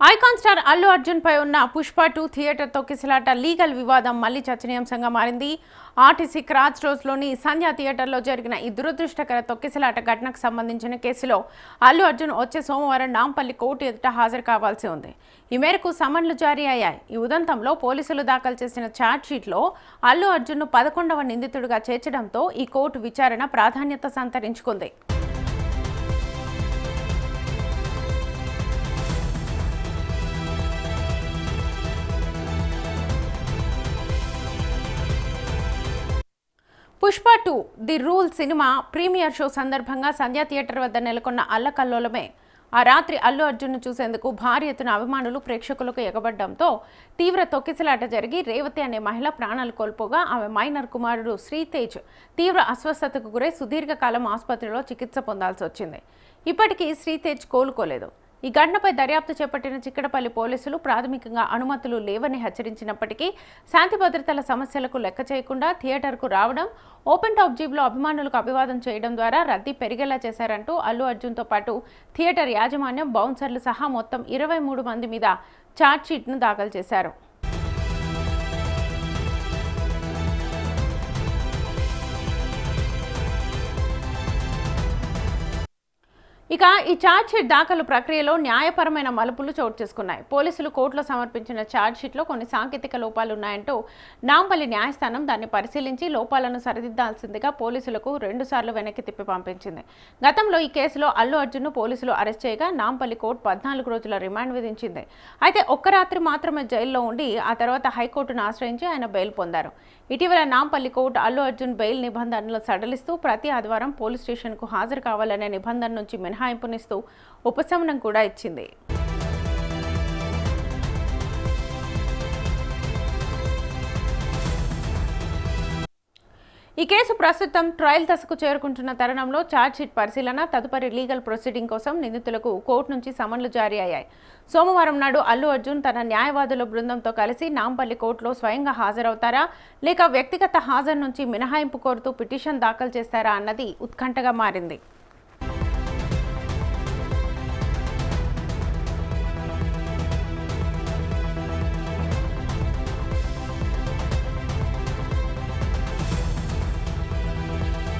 Icon star Allu Arjun పై ఉన్న Pushpa 2 theatre తొక్కిసలాట legal వివాదం మళ్లీ చర్చనీయాంశంగా మారింది. ఆర్టీసీ క్రాస్ రోడ్స్లోని సంధ్యా థియేటర్లో జరిగిన ఈ దురదృష్టకర తొక్కిసలాట ఘటనకు సంబంధించిన కేసులో అల్లు అర్జున్ వచ్చే సోమవారం నాంపల్లి కోర్టు ఎదుట హాజరు కావాల్సి ఉంది. ఈ మేరకు సమన్లు జారీ అయ్యాయి. ఈ ఉదంతంలో పోలీసులు దాఖలు చేసిన ఛార్జ్షీట్లో అల్లు అర్జున్ను 11వ నిందితుడిగా చేర్చడంతో ఈ కోర్టు విచారణ ప్రాధాన్యత సంతరించుకుంది. Pushpa 2 the rule cinema premiere show సందర్భంగా సంధ్యా థియేటర్ వద్ద నెలకొన్న అల్లకల్లోలమే. ఆ రాత్రి అల్లు అర్జున్ను చూసేందుకు భారీ ఎత్తున అభిమానులు ప్రేక్షకులకు ఎగబడ్డంతో తీవ్ర తొక్కిసలాట జరిగి రేవతి అనే మహిళ ప్రాణాలు కోల్పోగా ఆమె మైనర్ కుమారుడు శ్రీతేజ్ తీవ్ర అస్వస్థతకు గురై సుదీర్ఘకాలం ఆసుపత్రిలో చికిత్స పొందాల్సి వచ్చింది. ఇప్పటికీ శ్రీతేజ్ కోలుకోలేదు. ఈ ఘటనపై దర్యాప్తు చేపట్టిన చిక్కడపల్లి పోలీసులు ప్రాథమికంగా అనుమతులు లేవని హెచ్చరించినప్పటికీ శాంతి భద్రతల సమస్యలకు లెక్క చేయకుండా థియేటర్కు రావడం, ఓపెన్ టాప్ జీబ్లో అభిమానులకు అభివాదం చేయడం ద్వారా రద్దీ పెరిగేలా చేశారంటూ అల్లు అర్జున్తో పాటు థియేటర్ యాజమాన్యం, బౌన్సర్లు సహా మొత్తం 23 మంది మీద ఛార్జ్షీట్ను దాఖలు చేశారు. ఇక ఈ ఛార్జ్షీట్ దాఖలు ప్రక్రియలో న్యాయపరమైన మలుపులు చోటు చేసుకున్నాయి. పోలీసులు కోర్టులో సమర్పించిన ఛార్జ్షీట్లో కొన్ని సాంకేతిక లోపాలు ఉన్నాయంటూ నాంపల్లి న్యాయస్థానం దాన్ని పరిశీలించి లోపాలను సరిదిద్దాల్సిందిగా పోలీసులకు 2 సార్లు వెనక్కి తిప్పి పంపించింది. గతంలో ఈ కేసులో అల్లు అర్జున్ను పోలీసులు అరెస్ట్ చేయగా నాంపల్లి కోర్టు 14 రోజుల రిమాండ్ విధించింది. అయితే ఒక్క రాత్రి మాత్రమే జైల్లో ఉండి ఆ తర్వాత హైకోర్టును ఆశ్రయించి ఆయన బెయిల్ పొందారు. ఇటీవల నాంపల్లి కోర్టు అల్లు అర్జున్ బెయిల్ నిబంధనలు సడలిస్తూ ప్రతి ఆదివారం పోలీస్ స్టేషన్కు హాజరు కావాలనే నిబంధన నుంచి మినహాయింపునిస్తూ ఉపశమనం కూడా ఇచ్చింది. ఈ కేసు ప్రస్తుతం ట్రయల్ దశకు చేరుకుంటున్న తరుణంలో ఛార్జ్షీట్ పరిశీలన, తదుపరి లీగల్ ప్రొసీడింగ్ కోసం నిందితులకు కోర్టు నుంచి సమన్లు జారీ అయ్యాయి. సోమవారం నాడు అల్లు అర్జున్ తన న్యాయవాదుల బృందంతో కలిసి నాంపల్లి కోర్టులో స్వయంగా హాజరవుతారా లేక వ్యక్తిగత హాజరు నుంచి మినహాయింపు కోరుతూ పిటిషన్ దాఖలు చేస్తారా అన్నది ఉత్కంఠగా మారింది.